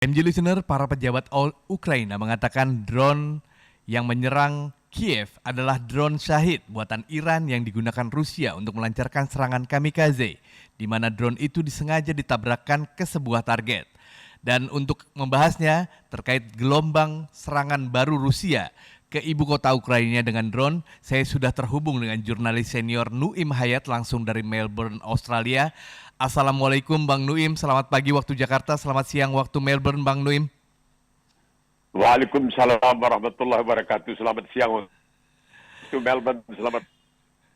MJ Listener, para pejabat Ukraina mengatakan drone yang menyerang Kiev adalah drone Shahid buatan Iran yang digunakan Rusia untuk melancarkan serangan kamikaze, di mana drone itu disengaja ditabrakkan ke sebuah target. Dan untuk membahasnya terkait gelombang serangan baru Rusia ke ibu kota Ukraina dengan drone, saya sudah terhubung dengan jurnalis senior Nuim Hayat langsung dari Melbourne, Australia. Assalamualaikum Bang Nuim, selamat pagi waktu Jakarta, selamat siang waktu Melbourne Bang Nuim. Waalaikumsalam warahmatullahi wabarakatuh. Selamat siang waktu Melbourne, selamat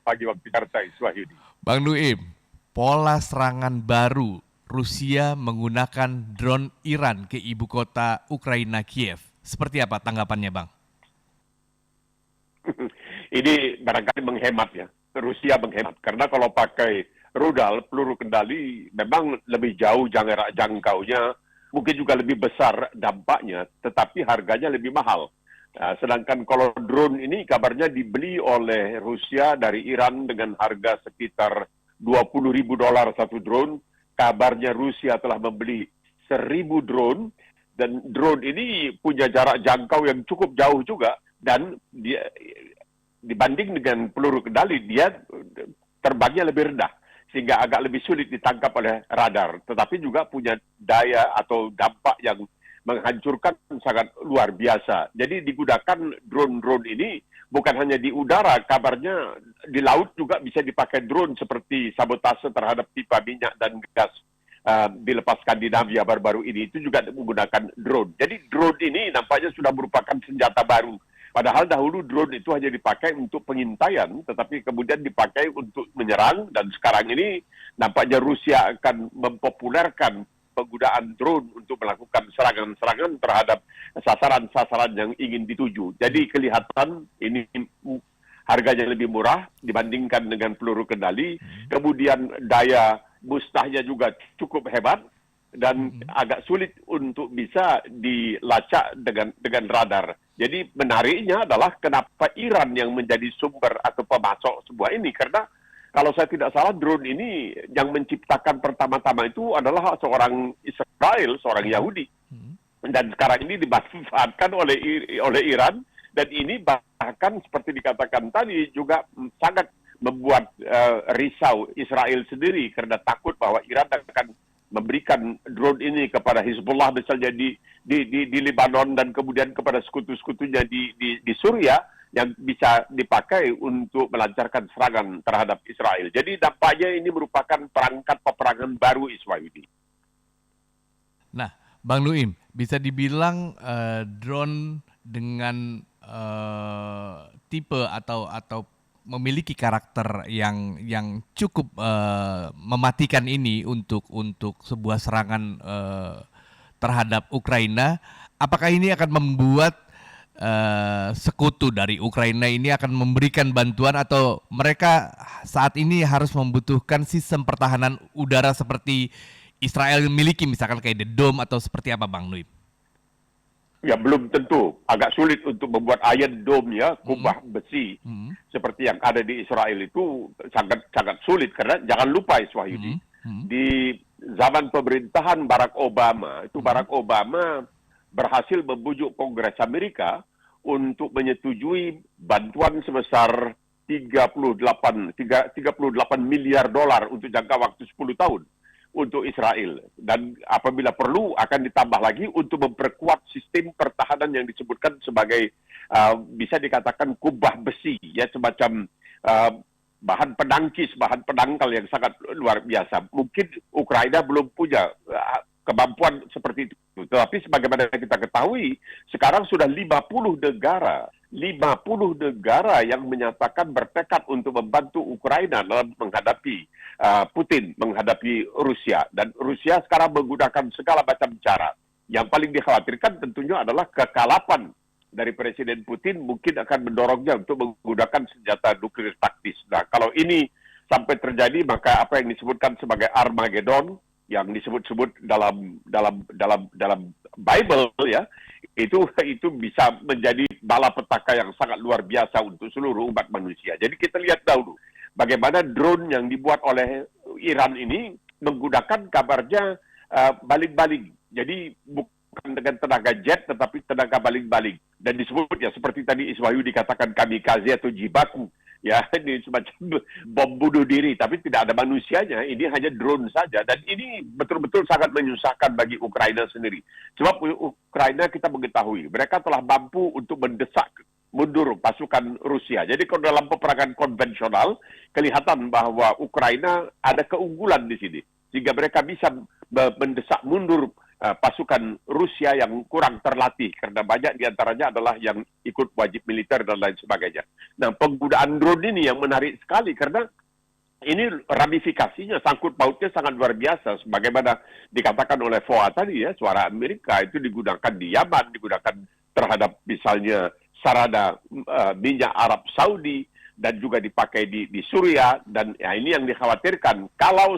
pagi waktu Jakarta, Iswahili. Bang Nuim, pola serangan baru Rusia menggunakan drone Iran ke ibu kota Ukraina Kiev. Seperti apa tanggapannya Bang? Ini barangkali menghemat ya, Rusia menghemat. Karena kalau pakai rudal, peluru kendali, memang lebih jauh jarak jangkaunya, mungkin juga lebih besar dampaknya, tetapi harganya lebih mahal. Nah, sedangkan kalau drone ini kabarnya dibeli oleh Rusia dari Iran dengan harga sekitar $20.000 satu drone. Kabarnya Rusia telah membeli 1.000 drone, dan drone ini punya jarak jangkau yang cukup jauh juga, dan dia dibanding dengan peluru kendali, dia terbangnya lebih rendah, sehingga agak lebih sulit ditangkap oleh radar. Tetapi juga punya daya atau dampak yang menghancurkan sangat luar biasa. Jadi digunakan drone-drone ini bukan hanya di udara, kabarnya di laut juga bisa dipakai drone seperti sabotase terhadap pipa minyak dan gas di lepas Skandinavia baru-baru ini, itu juga menggunakan drone. Jadi drone ini nampaknya sudah merupakan senjata baru. Padahal dahulu drone itu hanya dipakai untuk pengintaian, tetapi kemudian dipakai untuk menyerang, dan sekarang ini nampaknya Rusia akan mempopulerkan penggunaan drone untuk melakukan serangan-serangan terhadap sasaran-sasaran yang ingin dituju. Jadi kelihatan ini harganya lebih murah dibandingkan dengan peluru kendali, kemudian daya musnahnya juga cukup hebat, dan agak sulit untuk bisa dilacak dengan radar. Jadi menariknya adalah kenapa Iran yang menjadi sumber atau pemasok sebuah ini, karena kalau saya tidak salah drone ini yang menciptakan pertama-tama itu adalah seorang Israel, seorang Yahudi. Dan sekarang ini dimanfaatkan oleh Iran, dan ini bahkan seperti dikatakan tadi juga sangat membuat risau Israel sendiri, karena takut bahwa Iran akan memberikan drone ini kepada Hizbullah misalnya di Lebanon, dan kemudian kepada sekutu-sekutunya di Suriah, yang bisa dipakai untuk melancarkan serangan terhadap Israel. Jadi dampaknya ini merupakan perangkat peperangan baru Iswahili. Nah, Bang Nuim, bisa dibilang drone dengan tipe atau memiliki karakter yang cukup mematikan ini untuk sebuah serangan terhadap Ukraina. Apakah ini akan membuat sekutu dari Ukraina ini akan memberikan bantuan, atau mereka saat ini harus membutuhkan sistem pertahanan udara seperti Israel miliki, misalkan kayak The Dome, atau seperti apa Bang Nuim? Ya, belum tentu. Agak sulit untuk membuat Iron Dome, ya, kubah besi seperti yang ada di Israel itu sangat sulit, karena jangan lupa Iswahili, di zaman pemerintahan Barack Obama, itu Barack Obama berhasil membujuk Kongres Amerika untuk menyetujui bantuan sebesar 38 miliar dolar untuk jangka waktu 10 tahun untuk Israel. Dan apabila perlu akan ditambah lagi untuk memperkuat sistem pertahanan yang disebutkan sebagai bisa dikatakan kubah besi, ya, semacam bahan penangkis, bahan penangkal yang sangat luar biasa. Mungkin Ukraina belum punya kemampuan seperti itu. Tetapi sebagaimana kita ketahui, sekarang sudah 50 negara yang menyatakan bertekad untuk membantu Ukraina dalam menghadapi Putin, menghadapi Rusia. Dan Rusia sekarang menggunakan segala macam cara. Yang paling dikhawatirkan tentunya adalah kekalapan dari Presiden Putin, mungkin akan mendorongnya untuk menggunakan senjata nuklir taktis. Nah, kalau ini sampai terjadi, maka apa yang disebutkan sebagai Armageddon, yang disebut-sebut dalam Bible, ya, itu bisa menjadi malapetaka yang sangat luar biasa untuk seluruh umat manusia. Jadi kita lihat dahulu bagaimana drone yang dibuat oleh Iran ini menggunakan kabarnya baling-baling. Jadi dengan tenaga jet tetapi tenaga baling-baling. Dan disebut ya seperti tadi Iswahyu dikatakan kamikaze atau jibaku. Ya, ini semacam bom bunuh diri, tapi tidak ada manusianya. Ini hanya drone saja. Dan ini betul-betul sangat menyusahkan bagi Ukraina sendiri. Sebab Ukraina kita mengetahui, mereka telah mampu untuk mendesak mundur pasukan Rusia. Jadi kalau dalam peperangan konvensional, kelihatan bahwa Ukraina ada keunggulan di sini. Sehingga mereka bisa mendesak mundur pasukan Rusia yang kurang terlatih karena banyak diantaranya adalah yang ikut wajib militer dan lain sebagainya. Nah, penggunaan drone ini yang menarik sekali karena ini ramifikasinya, sangkut pautnya sangat luar biasa. Sebagaimana dikatakan oleh FOA tadi ya, suara Amerika itu digunakan di Yaman, digunakan terhadap misalnya sarana minyak Arab Saudi dan juga dipakai di Suriah. Dan ya, ini yang dikhawatirkan kalau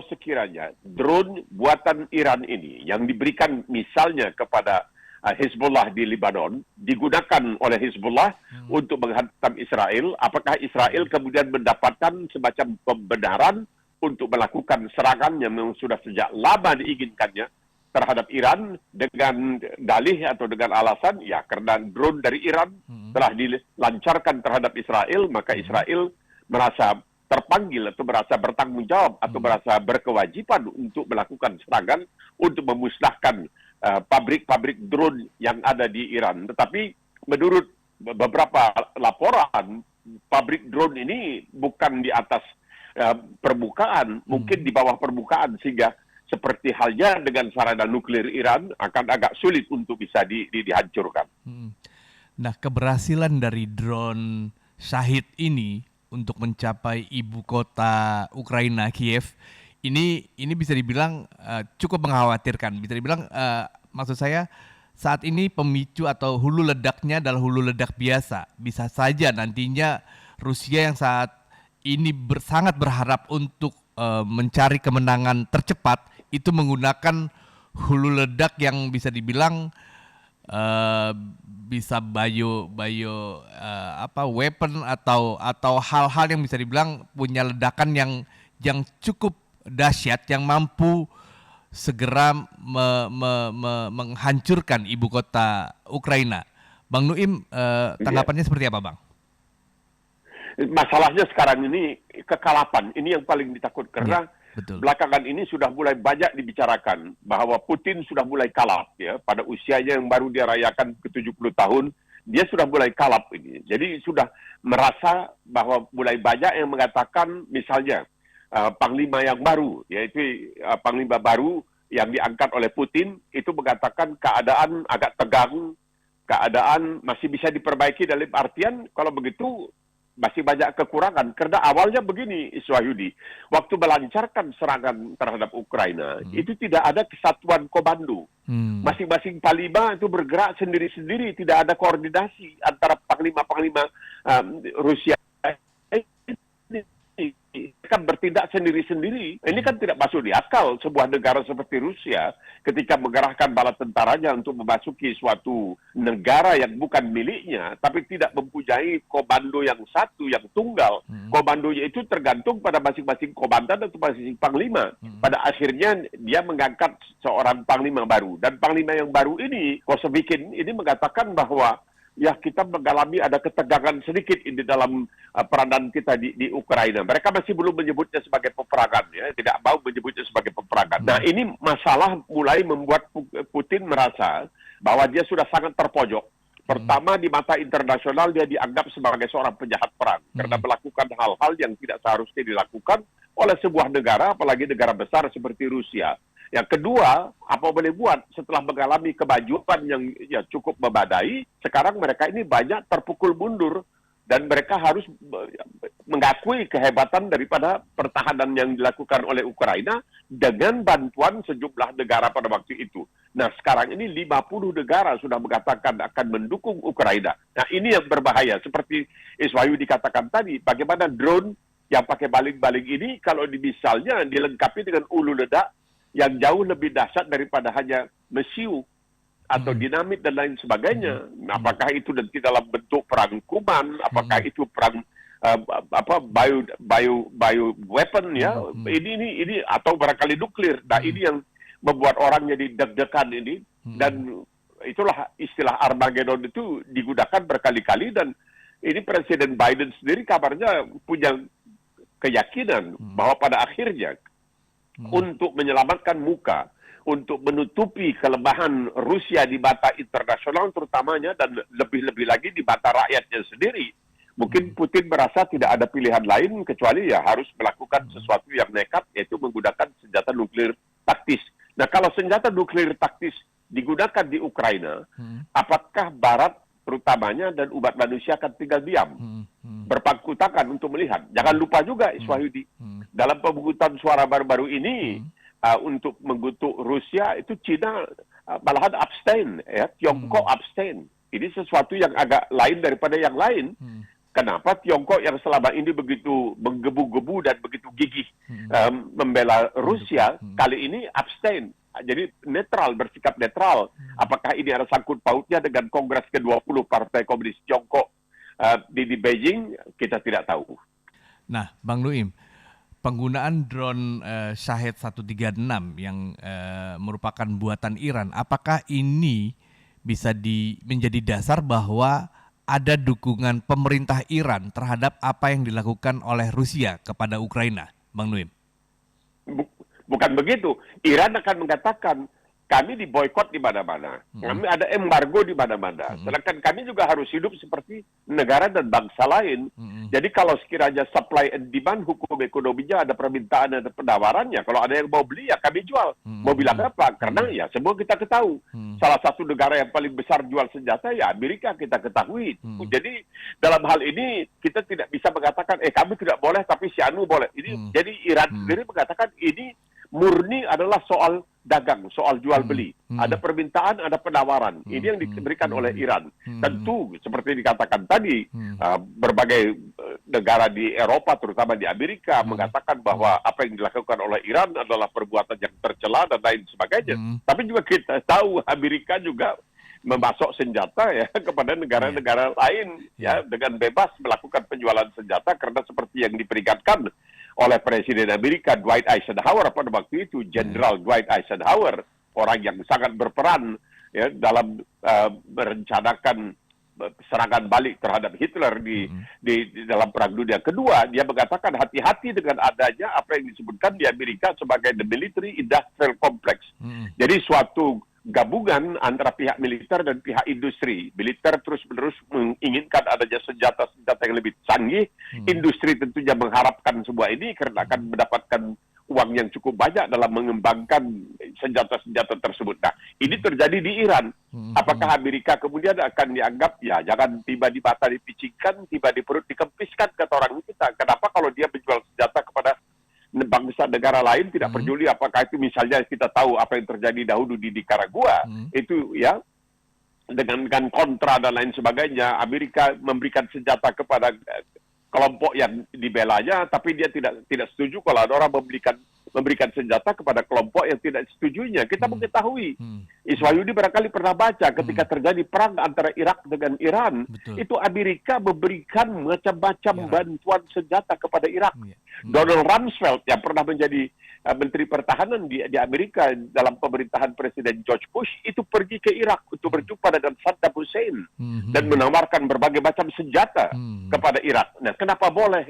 sekiranya drone buatan Iran ini yang diberikan misalnya kepada Hezbollah di Lebanon digunakan oleh Hezbollah untuk menghantam Israel, apakah Israel kemudian mendapatkan semacam pembenaran untuk melakukan serangan yang memang sudah sejak lama diinginkannya terhadap Iran dengan dalih atau dengan alasan ya karena drone dari Iran telah dilancarkan terhadap Israel, maka Israel merasa terpanggil atau merasa bertanggung jawab atau merasa berkewajiban untuk melakukan serangan untuk memusnahkan pabrik-pabrik drone yang ada di Iran. Tetapi menurut beberapa laporan, pabrik drone ini bukan di atas permukaan, mungkin di bawah permukaan, sehingga seperti halnya dengan sarana nuklir Iran akan agak sulit untuk bisa dihancurkan. Nah, keberhasilan dari drone Shahid ini untuk mencapai ibu kota Ukraina, Kiev, ini bisa dibilang cukup mengkhawatirkan. Bisa dibilang, maksud saya saat ini pemicu atau hulu ledaknya adalah hulu ledak biasa. Bisa saja nantinya Rusia yang saat ini sangat berharap untuk mencari kemenangan tercepat itu menggunakan hulu ledak yang bisa dibilang bisa weapon atau hal-hal yang bisa dibilang punya ledakan yang cukup dahsyat yang mampu segera menghancurkan ibu kota Ukraina. Bang Nuim, tanggapannya seperti apa, Bang? Masalahnya sekarang ini kekalapan, ini yang paling ditakut karena belakangan ini sudah mulai banyak dibicarakan bahwa Putin sudah mulai kalap ya pada usianya yang baru dia rayakan ke-70 tahun, dia sudah mulai kalap ini. Jadi sudah merasa bahwa mulai banyak yang mengatakan misalnya panglima yang baru, yaitu panglima baru yang diangkat oleh Putin itu mengatakan keadaan agak tegang, keadaan masih bisa diperbaiki dalam artian kalau begitu masih banyak kekurangan. Karena awalnya begini, Iswahyudi, waktu melancarkan serangan terhadap Ukraina, itu tidak ada kesatuan komando. Masing-masing panglima itu bergerak sendiri-sendiri, tidak ada koordinasi antara panglima-panglima Rusia. Kan bertindak sendiri-sendiri. Ini kan tidak masuk di akal sebuah negara seperti Rusia ketika mengerahkan bala tentaranya untuk memasuki suatu negara yang bukan miliknya, tapi tidak mempunyai komando yang satu, yang tunggal. Komandonya itu tergantung pada masing-masing komandan atau masing-masing panglima. Pada akhirnya dia mengangkat seorang panglima baru. Dan panglima yang baru ini, Kosovikin, ini mengatakan bahwa ya kita mengalami ada ketegangan sedikit di dalam peranan kita di Ukraina. Mereka masih belum menyebutnya sebagai peperangan, ya, tidak mau menyebutnya sebagai peperangan. Nah, ini masalah mulai membuat Putin merasa bahwa dia sudah sangat terpojok. Pertama, di mata internasional dia dianggap sebagai seorang penjahat perang karena melakukan hal-hal yang tidak seharusnya dilakukan oleh sebuah negara, apalagi negara besar seperti Rusia. Yang kedua, apa boleh buat setelah mengalami kemajuan yang ya cukup memadai, sekarang mereka ini banyak terpukul mundur dan mereka harus mengakui kehebatan daripada pertahanan yang dilakukan oleh Ukraina dengan bantuan sejumlah negara pada waktu itu. Nah, sekarang ini 50 negara sudah mengatakan akan mendukung Ukraina. Nah, ini yang berbahaya. Seperti Iswahyu dikatakan tadi, bagaimana drone yang pakai baling-baling ini kalau misalnya dilengkapi dengan ulu ledak yang jauh lebih dahsyat daripada hanya mesiu atau dinamit dan lain sebagainya. Apakah itu nanti dalam bentuk perang kuman, apakah itu perang bio weapon ya. Ini atau barangkali nuklir. Nah, ini yang membuat orang jadi deg-degan ini, dan itulah istilah Armageddon itu digunakan berkali-kali, dan ini Presiden Biden sendiri kabarnya punya keyakinan bahwa pada akhirnya untuk menyelamatkan muka, untuk menutupi kelemahan Rusia di mata internasional terutamanya, dan lebih-lebih lagi di mata rakyatnya sendiri, mungkin Putin merasa tidak ada pilihan lain kecuali ya harus melakukan sesuatu yang nekat, yaitu menggunakan senjata nuklir taktis. Nah, kalau senjata nuklir taktis digunakan di Ukraina, apakah Barat terutamanya dan umat manusia akan tinggal diam, berpangku tangan untuk melihat? Jangan lupa juga, Iswahyudi, dalam pemungutan suara baru-baru ini, untuk mengutuk Rusia itu Cina malahan abstain, ya, Tiongkok abstain. Ini sesuatu yang agak lain daripada yang lain. Kenapa Tiongkok yang selama ini begitu menggebu-gebu dan begitu gigih membela Rusia, kali ini abstain. Jadi netral, bersikap netral. Apakah ini ada sangkut pautnya dengan Kongres ke-20 Partai Komunis Tiongkok di Beijing? Kita tidak tahu. Nah, Bang Nuim, penggunaan drone Shahed 136 yang merupakan buatan Iran, apakah ini bisa menjadi dasar bahwa ada dukungan pemerintah Iran terhadap apa yang dilakukan oleh Rusia kepada Ukraina, Bang Nuim? Bukan begitu. Iran akan mengatakan, kami diboikot di mana-mana. Kami ada embargo di mana-mana. Sedangkan kami juga harus hidup seperti negara dan bangsa lain. Jadi kalau sekiranya supply and demand, hukum ekonominya ada permintaan, ada penawarannya. Kalau ada yang mau beli, ya kami jual. Mau bilang apa? Karena ya semua kita ketahui. Salah satu negara yang paling besar jual senjata, ya Amerika, kita ketahui. Jadi dalam hal ini, kita tidak bisa mengatakan, kami tidak boleh, tapi si Anu boleh. Ini, jadi Iran sendiri mengatakan, ini murni adalah soal dagang, soal jual beli. Ada permintaan, ada penawaran. Ini yang diberikan oleh Iran. Tentu, seperti dikatakan tadi, berbagai negara di Eropa, terutama di Amerika, mengatakan bahwa apa yang dilakukan oleh Iran adalah perbuatan yang tercela dan lain sebagainya. Tapi juga kita tahu Amerika juga memasok senjata ya kepada negara-negara lain ya dengan bebas melakukan penjualan senjata, karena seperti yang diperingatkan oleh Presiden Amerika Dwight Eisenhower pada waktu itu, Jenderal Dwight Eisenhower, orang yang sangat berperan ya dalam merencanakan serangan balik terhadap Hitler di dalam Perang Dunia Kedua. Dia mengatakan hati-hati dengan adanya apa yang disebutkan di Amerika sebagai the military industrial complex. Jadi suatu gabungan antara pihak militer dan pihak industri. Militer terus-menerus menginginkan adanya senjata-senjata yang lebih canggih. Industri tentunya mengharapkan sebuah ini karena akan mendapatkan uang yang cukup banyak dalam mengembangkan senjata-senjata tersebut. Nah, ini terjadi di Iran. Apakah Amerika kemudian akan dianggap, ya jangan tiba di mata dipicingkan, tiba di perut dikempiskan, kata orang kita. Kenapa kalau dia menjual senjata kepada bangsa negara lain, tidak peduli apakah itu misalnya kita tahu apa yang terjadi dahulu di Nicaragua, itu ya dengan kontra dan lain sebagainya, Amerika memberikan senjata kepada kelompok yang dibelanya, tapi dia tidak setuju kalau ada orang memberikan senjata kepada kelompok yang tidak setujunya. Kita mengetahui, Iswahyudi barangkali pernah baca ketika terjadi perang antara Irak dengan Iran, itu Amerika memberikan macam-macam bantuan senjata kepada Irak. Donald Rumsfeld yang pernah menjadi Menteri Pertahanan di Amerika dalam pemerintahan Presiden George Bush itu pergi ke Irak untuk berjumpa dengan Saddam Hussein dan menawarkan berbagai macam senjata kepada Irak. Nah, kenapa boleh?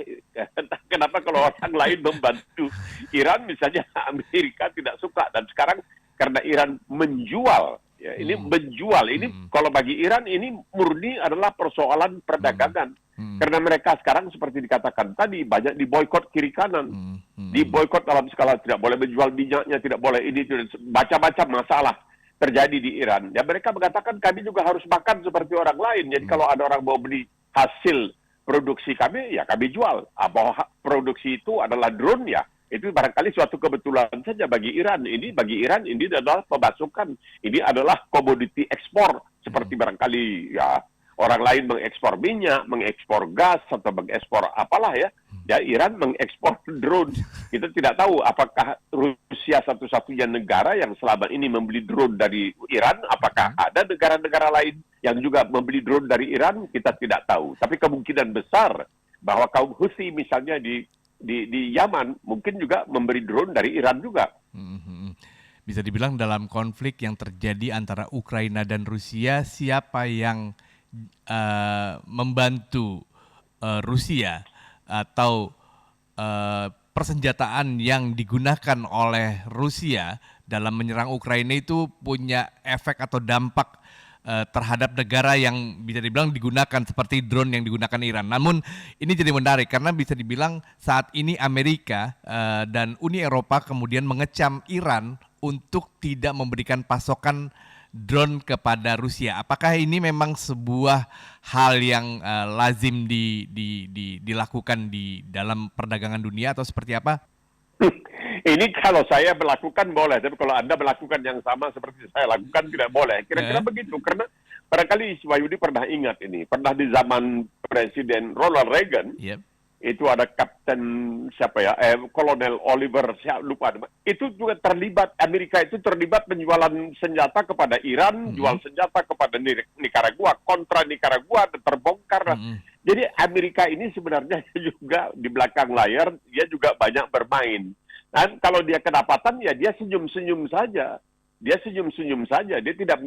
Kenapa kalau orang lain membantu Iran, misalnya Amerika tidak suka? Dan sekarang karena Iran menjual, ya, ini menjual, ini kalau bagi Iran ini murni adalah persoalan perdagangan. Karena mereka sekarang seperti dikatakan tadi banyak diboikot kiri kanan, diboikot dalam skala tidak boleh menjual minyaknya, tidak boleh ini, macam-macam masalah terjadi di Iran. Ya mereka mengatakan kami juga harus makan seperti orang lain. Jadi kalau ada orang mau beli hasil produksi kami, ya kami jual. Bahwa produksi itu adalah drone, ya itu barangkali suatu kebetulan saja bagi Iran. Bagi Iran ini adalah pemasukan. Ini adalah komoditi ekspor seperti barangkali ya orang lain mengekspor minyak, mengekspor gas, atau mengekspor apalah ya. Ya, Iran mengekspor drone. Kita tidak tahu apakah Rusia satu-satunya negara yang selama ini membeli drone dari Iran. Apakah ada negara-negara lain yang juga membeli drone dari Iran? Kita tidak tahu. Tapi kemungkinan besar bahwa kaum Houthi misalnya di Yaman mungkin juga memberi drone dari Iran juga. bisa dibilang dalam konflik yang terjadi antara Ukraina dan Rusia, siapa yang membantu Rusia atau persenjataan yang digunakan oleh Rusia dalam menyerang Ukraina itu punya efek atau dampak terhadap negara yang bisa dibilang digunakan seperti drone yang digunakan Iran. Namun ini jadi menarik karena bisa dibilang saat ini Amerika dan Uni Eropa kemudian mengecam Iran untuk tidak memberikan pasokan drone kepada Rusia. Apakah ini memang sebuah hal yang lazim dilakukan di dalam perdagangan dunia atau seperti apa? Ini kalau saya melakukan boleh, tapi kalau Anda melakukan yang sama seperti saya lakukan tidak boleh. Kira-kira begitu, karena barangkali Wahyudi pernah ingat ini. Pernah di zaman Presiden Ronald Reagan, itu ada Kapten Kolonel Oliver, saya lupa. Itu juga terlibat, Amerika itu terlibat penjualan senjata kepada Iran, jual senjata kepada Nicaragua, kontra Nicaragua, dan terbongkar. Jadi Amerika ini sebenarnya juga di belakang layar, dia juga banyak bermain. Dan kalau dia kedapatan, ya dia senyum-senyum saja. Dia senyum-senyum saja. Dia tidak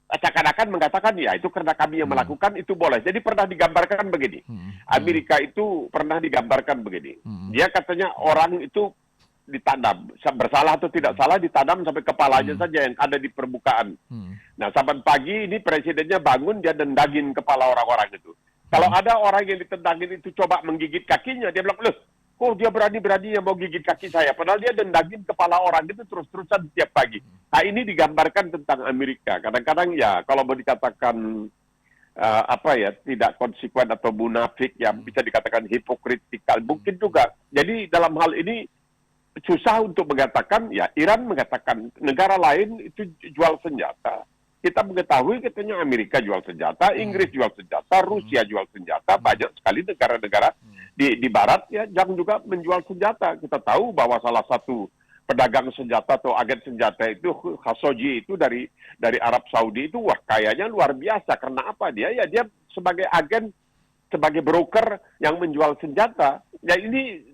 acak-acakan mengatakan, ya itu karena kami yang melakukan, itu boleh. Jadi pernah digambarkan begini. Amerika itu pernah digambarkan begini. Dia katanya orang itu ditanam. Bersalah atau tidak salah, ditanam sampai kepalanya saja yang ada di permukaan. Nah, saban pagi ini presidennya bangun, dia dendagin kepala orang-orang itu. Kalau ada orang yang ditendangin itu coba menggigit kakinya, dia bilang, loh, kok dia berani-beraninya mau gigit kaki saya? Padahal dia dendagin kepala orang itu terus-terusan setiap pagi. Nah, ini digambarkan tentang Amerika. Kadang-kadang ya, kalau mau dikatakan tidak konsekuen atau munafik, yang bisa dikatakan hipokritikal, mungkin juga. Jadi dalam hal ini susah untuk mengatakan, ya Iran mengatakan negara lain itu jual senjata. Kita mengetahui katanya Amerika jual senjata, Inggris jual senjata, Rusia jual senjata, banyak sekali negara-negara di Barat ya yang juga menjual senjata. Kita tahu bahwa salah satu pedagang senjata atau agen senjata itu Khashoggi itu dari Arab Saudi itu wah kayaknya luar biasa. Karena apa? Dia sebagai agen, sebagai broker yang menjual senjata. Ya ini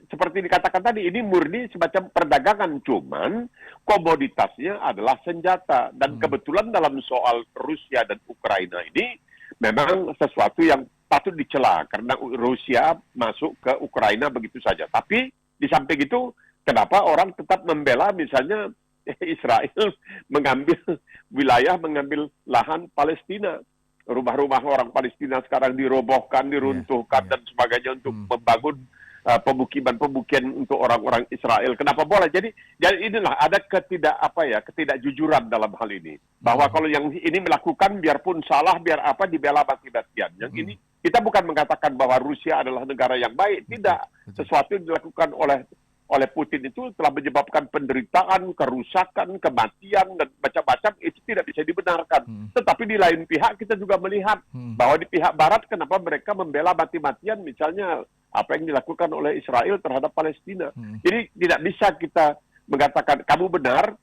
seperti dikatakan tadi, ini murni semacam perdagangan, cuman komoditasnya adalah senjata. Dan kebetulan dalam soal Rusia dan Ukraina ini memang sesuatu yang patut dicela, karena Rusia masuk ke Ukraina begitu saja. Tapi di samping itu, kenapa orang tetap membela misalnya Israel mengambil wilayah, mengambil lahan Palestina. Rumah-rumah orang Palestina sekarang dirobohkan, diruntuhkan, dan sebagainya untuk membangun pemukiman-pemukiman untuk orang-orang Israel. Kenapa boleh? Jadi inilah ada ketidakjujuran dalam hal ini. Bahwa kalau yang ini melakukan biarpun salah, biar apa dibela mati-matian. Yang ini kita bukan mengatakan bahwa Rusia adalah negara yang baik. Tidak. Sesuatu yang dilakukan oleh Putin itu telah menyebabkan penderitaan, kerusakan, kematian, dan macam-macam, itu tidak bisa dibenarkan. Tetapi di lain pihak kita juga melihat bahwa di pihak Barat kenapa mereka membela mati-matian misalnya apa yang dilakukan oleh Israel terhadap Palestina. Jadi tidak bisa kita mengatakan kamu benar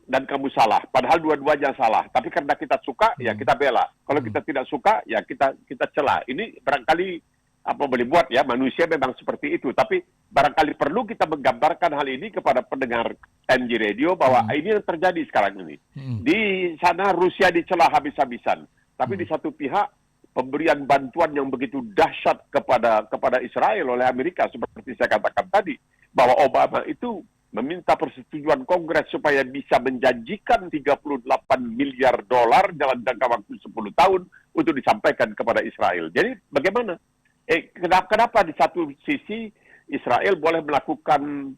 dan kamu salah. Padahal dua-duanya salah. Tapi karena kita suka, ya kita bela. Kalau kita tidak suka, ya kita cela. Ini barangkali apa boleh buat ya, manusia memang seperti itu. Tapi barangkali perlu kita menggambarkan hal ini kepada pendengar NG Radio bahwa ini yang terjadi sekarang ini. Di sana Rusia dicela habis-habisan. Tapi di satu pihak pemberian bantuan yang begitu dahsyat kepada Israel oleh Amerika, seperti saya katakan tadi, bahwa Obama itu meminta persetujuan Kongres supaya bisa menjanjikan 38 miliar dolar dalam jangka waktu 10 tahun untuk disampaikan kepada Israel. Jadi bagaimana? Kenapa di satu sisi Israel boleh melakukan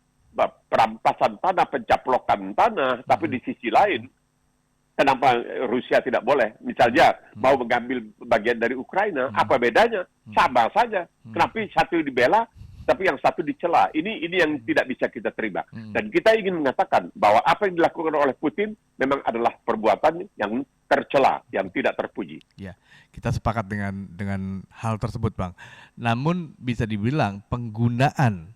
perampasan tanah, pencaplokan tanah, tapi di sisi lain kenapa Rusia tidak boleh? Misalnya mau mengambil bagian dari Ukraina, apa bedanya? Sama saja. Kenapa satu dibela, tapi yang satu dicela? Ini yang tidak bisa kita terima. Dan kita ingin mengatakan bahwa apa yang dilakukan oleh Putin memang adalah perbuatan yang tercela, yang tidak terpuji. Ya, kita sepakat dengan hal tersebut, Bang. Namun bisa dibilang penggunaan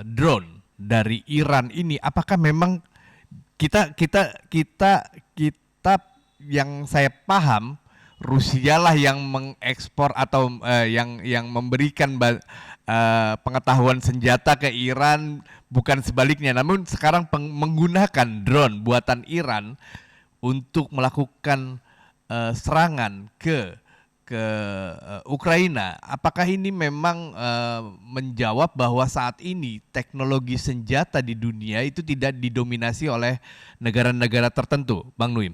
drone dari Iran ini, apakah memang kita yang saya paham, Rusia lah yang mengekspor atau yang memberikan pengetahuan senjata ke Iran, bukan sebaliknya. Namun sekarang menggunakan drone buatan Iran untuk melakukan serangan ke Ukraina. Apakah ini memang menjawab bahwa saat ini teknologi senjata di dunia itu tidak didominasi oleh negara-negara tertentu, Bang Nuim?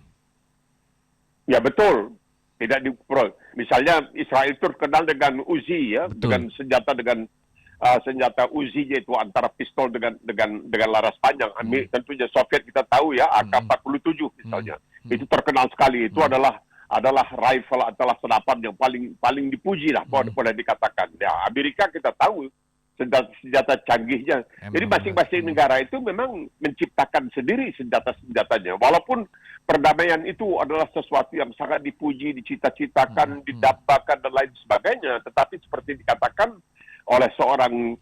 Ya betul, tidak misalnya Israel itu terkenal dengan Uzi ya, Betul. dengan senjata Uzi, yaitu antara pistol dengan laras panjang. Tentunya Soviet kita tahu ya, AK-47 misalnya. Itu terkenal sekali. Itu adalah rifle, adalah senapan yang paling dipuji lah, boleh dikatakan. Ya, Amerika kita tahu senjata canggihnya. Jadi masing-masing negara itu memang menciptakan sendiri senjata-senjatanya. Walaupun perdamaian itu adalah sesuatu yang sangat dipuji, dicita-citakan, didambakan dan lain sebagainya. Tetapi seperti dikatakan oleh seorang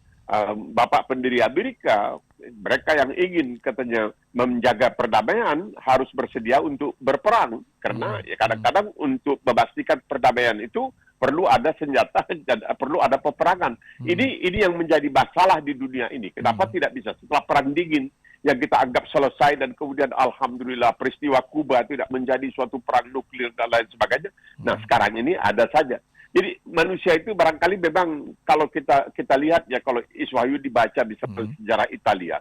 bapak pendiri Amerika, mereka yang ingin katanya menjaga perdamaian harus bersedia untuk berperang. Karena ya kadang-kadang untuk memastikan perdamaian itu perlu ada senjata dan perlu ada peperangan. Ini yang menjadi masalah di dunia ini. Kenapa tidak bisa setelah perang dingin yang kita anggap selesai dan kemudian alhamdulillah peristiwa Kuba tidak menjadi suatu perang nuklir dan lain sebagainya. Nah, sekarang ini ada saja. Jadi manusia itu barangkali memang kalau kita lihat ya, kalau Iswahyu dibaca di sejarah Italia,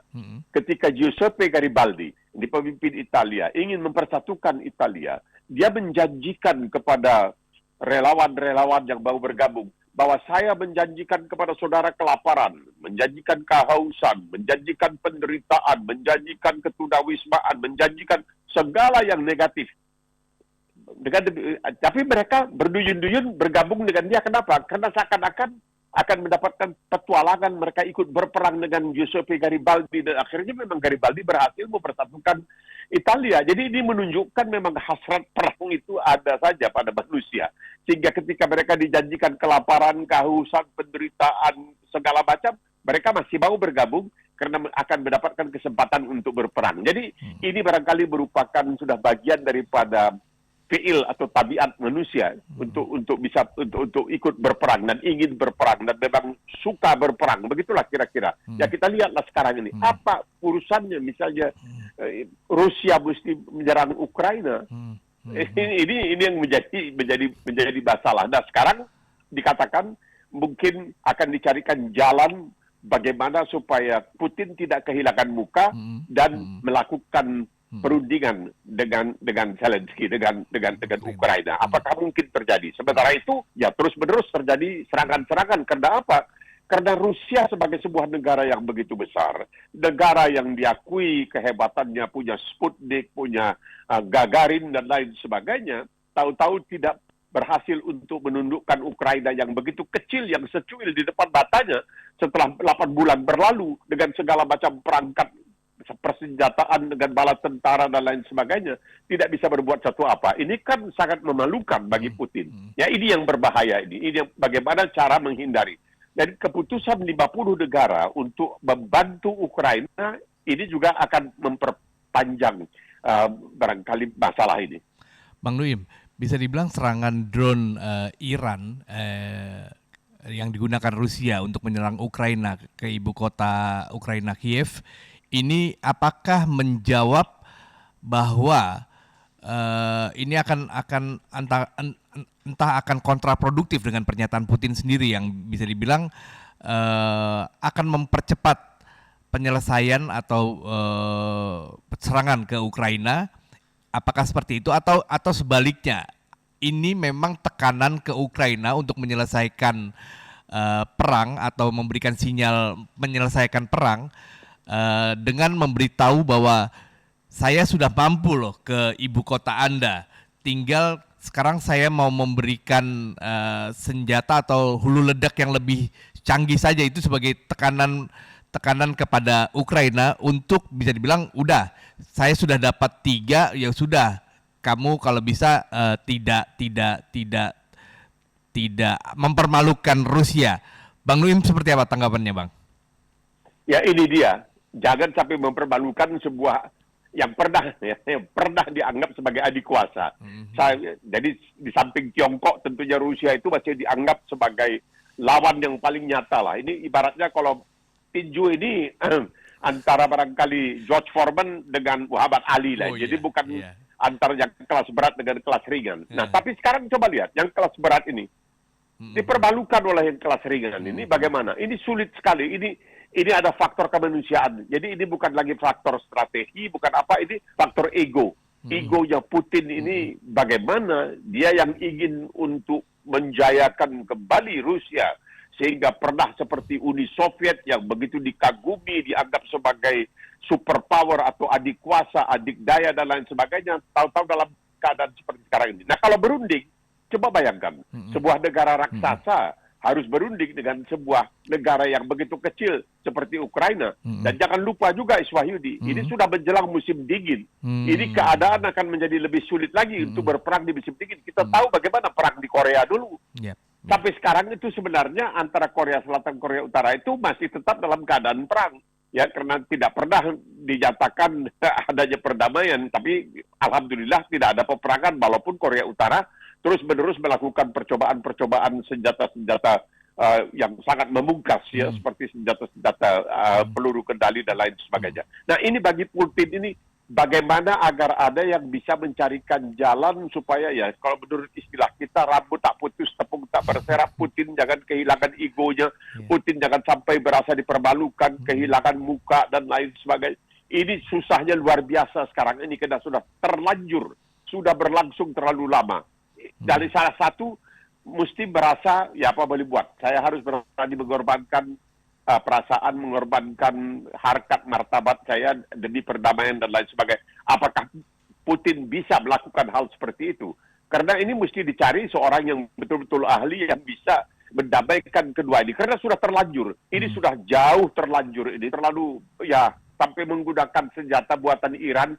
ketika Giuseppe Garibaldi, di pemimpin Italia, ingin mempersatukan Italia, dia menjanjikan kepada relawan-relawan yang baru bergabung bahwa saya menjanjikan kepada saudara kelaparan, menjanjikan kehausan, menjanjikan penderitaan, menjanjikan ketunawismaan, menjanjikan segala yang negatif. Tapi mereka berduyun-duyun bergabung dengan dia. Kenapa? Karena seakan-akan akan mendapatkan petualangan. Mereka ikut berperang dengan Giuseppe Garibaldi dan akhirnya memang Garibaldi berhasil mempersatukan Italia. Jadi ini menunjukkan memang hasrat perang itu ada saja pada manusia. Sehingga ketika mereka dijanjikan kelaparan, kehausan, penderitaan, segala macam, mereka masih mau bergabung karena akan mendapatkan kesempatan untuk berperang. Jadi ini barangkali merupakan sudah bagian daripada fiil atau tabiat manusia untuk bisa untuk ikut berperang dan ingin berperang dan memang suka berperang. Begitulah kira-kira. Ya kita lihatlah sekarang ini apa urusannya misalnya Rusia mesti menyerang Ukraina. Ini yang menjadi masalah. Nah, sekarang dikatakan mungkin akan dicarikan jalan bagaimana supaya Putin tidak kehilangan muka dan melakukan perundingan dengan Zelensky, dengan Ukraina. Apakah mungkin terjadi? Sementara itu, ya terus-menerus terjadi serangan-serangan. Karena apa? Karena Rusia sebagai sebuah negara yang begitu besar, negara yang diakui kehebatannya, punya Sputnik, punya Gagarin, dan lain sebagainya, tahu-tahu tidak berhasil untuk menundukkan Ukraina yang begitu kecil, yang secuil di depan matanya setelah 8 bulan berlalu dengan segala macam perangkat persenjataan dengan bala tentara dan lain sebagainya, tidak bisa berbuat satu apa. Ini kan sangat memalukan bagi Putin. Ya, ini yang berbahaya ini. Ini yang bagaimana cara menghindari. Dan keputusan 50 negara untuk membantu Ukraina ini juga akan memperpanjang barangkali masalah ini. Bang Nuim, bisa dibilang serangan drone Iran yang digunakan Rusia untuk menyerang Ukraina ke ibu kota Ukraina, Kiev, ini apakah menjawab bahwa ini akan entah akan kontraproduktif dengan pernyataan Putin sendiri yang bisa dibilang akan mempercepat penyelesaian atau serangan ke Ukraina? Apakah seperti itu atau sebaliknya? Ini memang tekanan ke Ukraina untuk menyelesaikan perang atau memberikan sinyal menyelesaikan perang dengan memberitahu bahwa saya sudah mampu loh ke ibu kota Anda. Tinggal sekarang saya mau memberikan senjata atau hulu ledak yang lebih canggih saja, itu sebagai tekanan kepada Ukraina untuk bisa dibilang udah saya sudah dapat 3, ya sudah kamu kalau bisa tidak mempermalukan Rusia. Bang Nuim, seperti apa tanggapannya, Bang? Ya, ini dia. Jangan sampai mempermalukan sebuah yang pernah yang pernah dianggap sebagai adik kuasa. Jadi di samping Tiongkok tentunya Rusia itu masih dianggap sebagai lawan yang paling nyata lah. Ini ibaratnya kalau tinju ini antara barangkali George Foreman dengan Muhammad Ali lah. Jadi bukan antara yang kelas berat dengan kelas ringan. Nah, tapi sekarang coba lihat yang kelas berat ini dipermalukan oleh yang kelas ringan ini bagaimana? Ini sulit sekali. Ini ada faktor kemanusiaan. Jadi ini bukan lagi faktor strategi, bukan apa, ini faktor ego. Egonya Putin ini bagaimana dia yang ingin untuk menjayakan kembali Rusia sehingga pernah seperti Uni Soviet yang begitu dikagumi, dianggap sebagai superpower atau adik kuasa, adik daya dan lain sebagainya, tahu-tahu dalam keadaan seperti sekarang ini. Nah, kalau berunding, coba bayangkan sebuah negara raksasa harus berunding dengan sebuah negara yang begitu kecil seperti Ukraina. Dan jangan lupa juga Iswahyudi, ini sudah menjelang musim dingin. Ini keadaan akan menjadi lebih sulit lagi untuk berperang di musim dingin. Kita tahu bagaimana perang di Korea dulu. Sampai sekarang itu sebenarnya antara Korea Selatan dan Korea Utara itu masih tetap dalam keadaan perang. Ya, karena tidak pernah dinyatakan adanya perdamaian. Tapi alhamdulillah tidak ada peperangan walaupun Korea Utara terus-menerus melakukan percobaan-percobaan senjata-senjata yang sangat memungkas, ya, seperti senjata-senjata peluru kendali dan lain sebagainya. Nah, ini bagi Putin ini bagaimana agar ada yang bisa mencarikan jalan supaya, ya, kalau menurut istilah kita, rambut tak putus, tepung tak berserap. Putin jangan kehilangan egonya, Putin jangan sampai berasa dipermalukan, kehilangan muka dan lain sebagainya. Ini susahnya luar biasa sekarang ini karena sudah terlanjur, sudah berlangsung terlalu lama. Dari salah satu mesti merasa, ya apa boleh buat. Saya harus berani mengorbankan perasaan, mengorbankan harkat martabat saya demi perdamaian dan lain sebagainya. Apakah Putin bisa melakukan hal seperti itu? Karena ini mesti dicari seorang yang betul-betul ahli yang bisa mendamaikan kedua ini. Karena sudah terlanjur. Ini sudah jauh terlanjur. Ini terlalu, ya, sampai menggunakan senjata buatan Iran.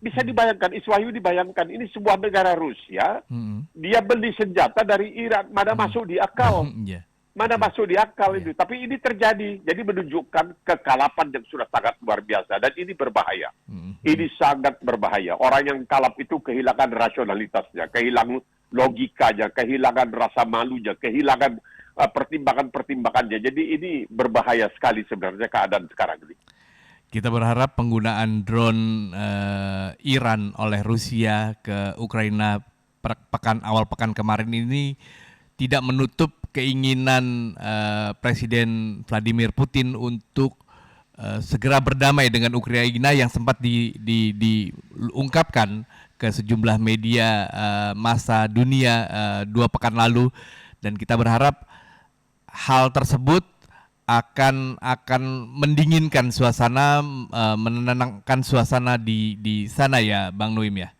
Bisa dibayangkan, Iswahyu dibayangkan, ini sebuah negara Rusia, dia beli senjata dari Iran, mana masuk di akal. Mana masuk di akal itu. Tapi ini terjadi. Jadi menunjukkan kekalapan yang sudah sangat luar biasa. Dan ini berbahaya. Ini sangat berbahaya. Orang yang kalap itu kehilangan rasionalitasnya, kehilangan logikanya, kehilangan rasa malunya, kehilangan pertimbangan-pertimbangannya. Jadi ini berbahaya sekali sebenarnya keadaan sekarang ini. Kita berharap penggunaan drone Iran oleh Rusia ke Ukraina awal pekan kemarin ini tidak menutup keinginan Presiden Vladimir Putin untuk segera berdamai dengan Ukraina yang sempat diungkapkan ke sejumlah media massa dunia 2 pekan lalu, dan kita berharap hal tersebut akan mendinginkan suasana, menenangkan suasana di sana, ya Bang Nuim, ya.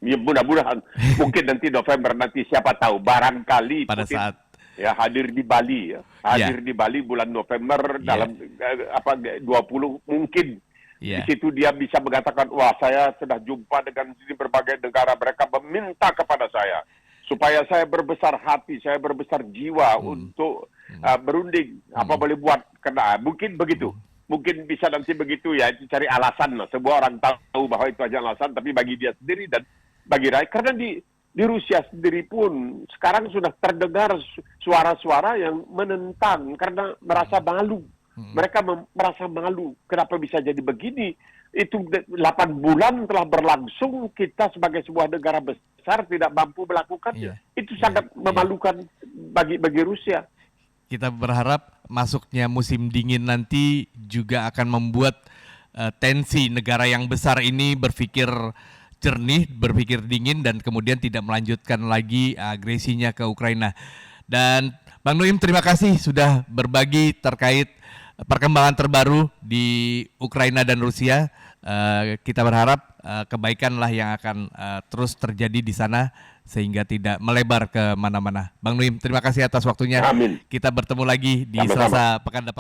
Ya, mudah-mudahan mungkin nanti November nanti, siapa tahu, barangkali pada Putin, saat ya, hadir di Bali, ya. Hadir di Bali bulan November dalam 20 mungkin. Di situ dia bisa mengatakan, wah, saya sudah jumpa dengan berbagai negara, mereka meminta kepada saya supaya saya berbesar hati, saya berbesar jiwa untuk berunding. Apa boleh buat? Karena mungkin begitu. Mungkin bisa nanti begitu, ya, itu cari alasan lah. Sebuah orang tahu bahwa itu aja alasan, tapi bagi dia sendiri dan bagi rakyat, karena di Rusia sendiri pun sekarang sudah terdengar suara-suara yang menentang karena merasa malu. Mereka merasa malu. Kenapa bisa jadi begini? Itu 8 bulan telah berlangsung, kita sebagai sebuah negara besar tidak mampu melakukannya. Itu sangat memalukan bagi Rusia. Kita berharap masuknya musim dingin nanti juga akan membuat tensi negara yang besar ini berpikir jernih, berpikir dingin, dan kemudian tidak melanjutkan lagi agresinya ke Ukraina. Dan Bang Nuim, terima kasih sudah berbagi terkait perkembangan terbaru di Ukraina dan Rusia. Kita berharap kebaikanlah yang akan terus terjadi di sana sehingga tidak melebar ke mana-mana. Bang Nuim, terima kasih atas waktunya. Amin. Kita bertemu lagi di Sama-sama. Selasa pekan depan.